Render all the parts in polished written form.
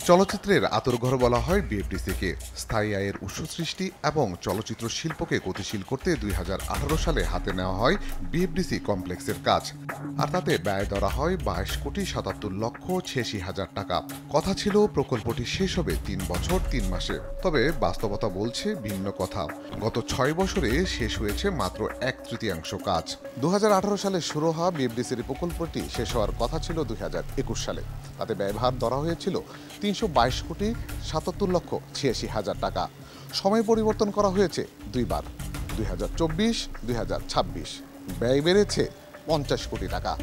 চলচ্চিত্রের আঁতুড়ঘর বলা হয় বিএফডিসিকে। স্থায়ী আয়ের উৎস সৃষ্টি এবং চলচ্চিত্র শিল্পকে গতিশীল করতে ২০১৮ সালে হাতে নেওয়া হয় বিএফডিসি কমপ্লেক্সের কাজ। আর তাতে ব্যয় ধরা হয় ২২,৭৭,৮৬,০০০ টাকা। কথা ছিল প্রকল্পটি শেষ হবে ৩ বছর ৩ মাসে। তবে বাস্তবতা বলছে ভিন্ন কথা। গত ৬ বছরে শেষ হয়েছে মাত্র ১/৩ কাজ। ২০১৮ সালে শুরু হওয়া বিএফডিসির প্রকল্পটি শেষ হওয়ার কথা ছিল ২০২১ সালে। তাতে ব্যয়ভার ধরা হয়েছিল ৩২,৭৭,৮৬,০০০ টাকা। সময় পরিবর্তন করা হয়েছে দুইবার, ২০২৪-২০২৬। ব্যয় বেড়েছে ৫০ কোটি টাকা।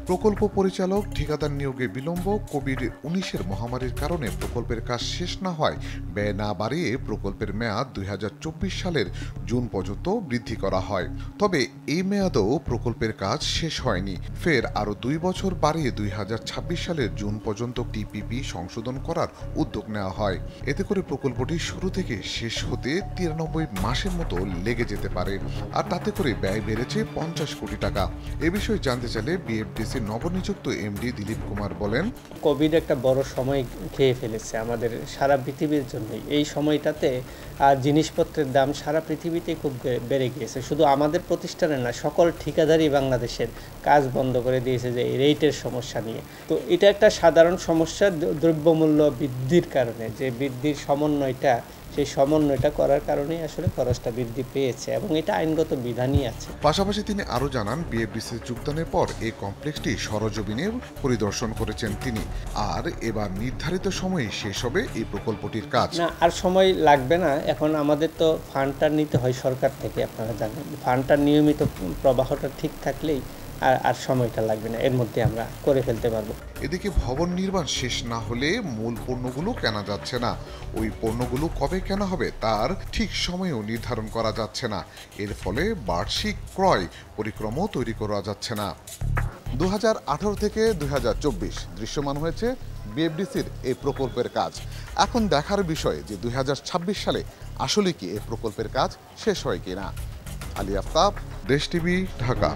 প্রকল্প পরিচালক ঠিকাদার নিয়োগে বিলম্ব, কোভিড-১৯ মহামারীর কারণে প্রকল্পের কাজ শেষ না হয় ব্যয় না বাড়িয়ে প্রকল্পের মেয়াদ ২০২৪ সালের জুন পর্যন্ত বৃদ্ধি করা হয়। তবে এই মেয়াদেও প্রকল্পের কাজ শেষ হয়নি। ফের আরও ২ বছর বাড়িয়ে ২০২৬ সালের জুন পর্যন্ত টিপিপি সংশোধন করার উদ্যোগ নেওয়া হয়। এতে করে প্রকল্পটি শুরু থেকে শেষ হতে ৯৩ মাসের মতো লেগে যেতে পারে। আর তাতে করে ব্যয় বেড়েছে ৫০ কোটি টাকা। এ বিষয়ে জানতে চাইলে বিএফডিসি নবনিযুক্ত এমডি দিলীপ কুমার বলেন, কোভিড একটা বড় সময় খেয়ে ফেলেছে আমাদের সারা পৃথিবীর জন্য। এই সময়টাতে জিনিসপত্রের দাম সারা পৃথিবীতে খুব বেড়ে গিয়েছে। শুধু আমাদের প্রতিষ্ঠানে না, সকল ঠিকাদারই বাংলাদেশের কাজ বন্ধ করে দিয়েছে যে এই রেটের সমস্যা নিয়ে। তো এটা একটা সাধারণ সমস্যা দ্রব্যমূল্য বৃদ্ধির কারণে, যে বৃদ্ধির সমন্বয়টা, সেই সমন্বয়টা করার কারণেই আসলে খরচটা বৃদ্ধি পেয়েছে এবং এটা আইনগত বিধানই আছে। পাশাপাশি তিনি আরও জানান, বিএফডিসি যোগদানের পর এই কমপ্লেক্সটি সরজমিনে পরিদর্শন করেছেন তিনি। আর এবার নির্ধারিত সময়ে শেষ হবে এই প্রকল্পটির কাজ। না, আর সময় লাগবে না। এখন আমাদের তো ফান্ডটা নিতে হয় সরকার থেকে, আপনারা জানেন। ফান্ডটার নিয়মিত প্রবাহটা ঠিক থাকলেই আর সময়টা লাগবে না, এর মধ্যে আমরা করে ফেলতে পারবো। এদিকে ভবন নির্মাণ শেষ না হলে মূল পণ্যগুলো কেনা যাচ্ছে না। ওই পণ্যগুলো কবে কেনা হবে তার ঠিক সময়ও নির্ধারণ করা যাচ্ছে না। এর ফলে বার্ষিক ক্রয় পরিক্রমাও তৈরি করা যাচ্ছে না। ২০১৮ থেকে ২০২৪ দৃশ্যমান হয়েছে বিএফডিসির এই প্রকল্পের কাজ। এখন দেখার বিষয় যে ২০২৬ সালে আসলে কি এই প্রকল্পের কাজ শেষ হয় কিনা। আলী আফতাব, দেশ টিভি, ঢাকা।